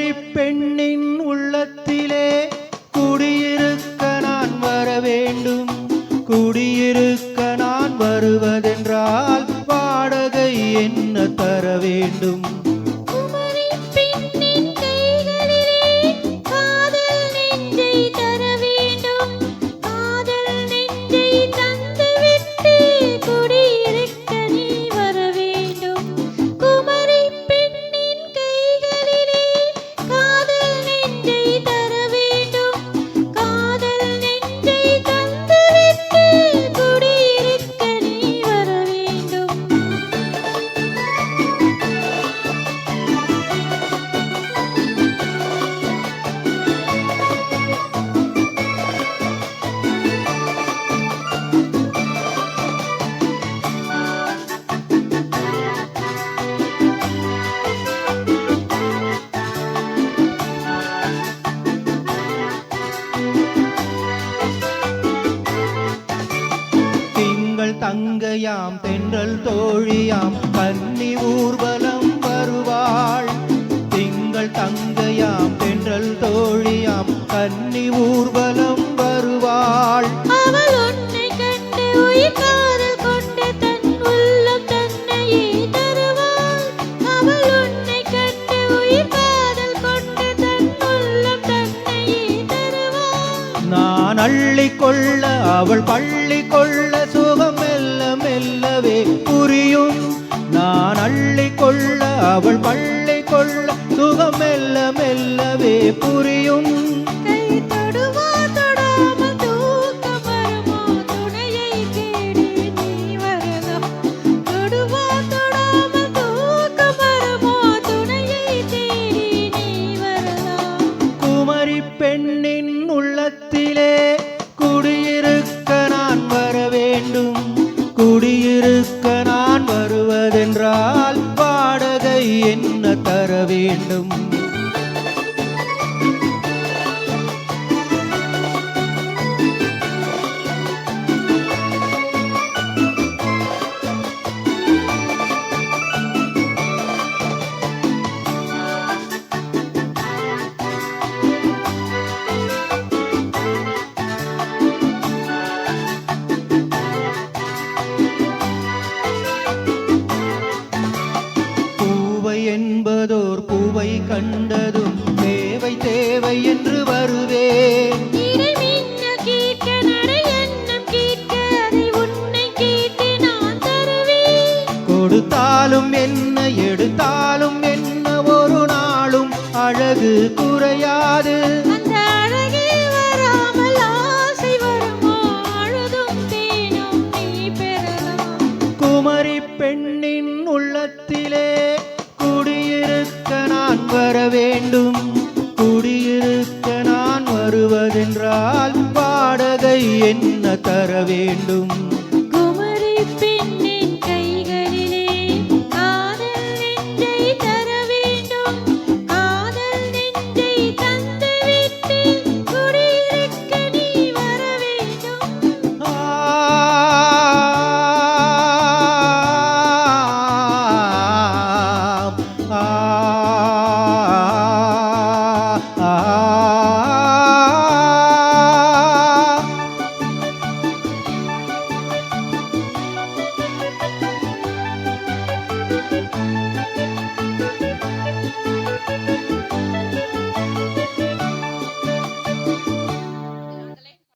குமரி பெண்ணின் உள்ளத்திலே குடியிருக்க நான் வர வேண்டும். குடியிருக்க நான் வருவதென்றால் வாடகை என்ன தர வேண்டும்? தங்கையாம் தென்றல் தோழியாம் கன்னி ஊர்வலம் வருவாள். திங்கள் தங்கையாம் தென்றல் தோழியாம் கன்னி ஊர்வலம் வருவாள். அவள் உன்னை கண்டு உயிர் காதல் கொண்டு தன் உள்ளம் தன்னையே தருவாள். அவள் உன்னை கண்டு உயிர் காதல் கொண்டு தன் உள்ளம் தன்னையே தருவாள். நான் அள்ளிக்கொள்ள அவள் பள்ளி கொள்ள சுகம் மெல்ல மெல்லவே புரியும். நான் அள்ளிக்கொள்ள அவள் பள்ளி கொள்ள சுகம் மெல்ல மெல்லவே புரியும். கை தொடுவா தொடாமல் தூக்கம் வருமா துணையை தேடி நீ வரலாம். தொடுவா தொடாமல் தூக்கம் வருமா துணையை தேடி நீ வரலாம். குமரி பெண்ணின் உள்ளத்திலே குடியிருக்க நான் வர வேண்டும். குடியிருக்க நான் வருவதென்றால் வாடகை என்ன தர வேண்டும்? என்பதோர் பூவை கண்டதும் தேவை தேவை என்று வருவேன். கொடுத்தாலும் என்ன எடுத்தாலும் என்ன ஒரு நாளும் அழகு குறையாது. குமரி பெண்ணின் உள்ளத்திலே குடியிருக்க நான் வர வேண்டும். குடியிருக்க நான் வருவதென்றால் வாடகை என்ன தர வேண்டும்?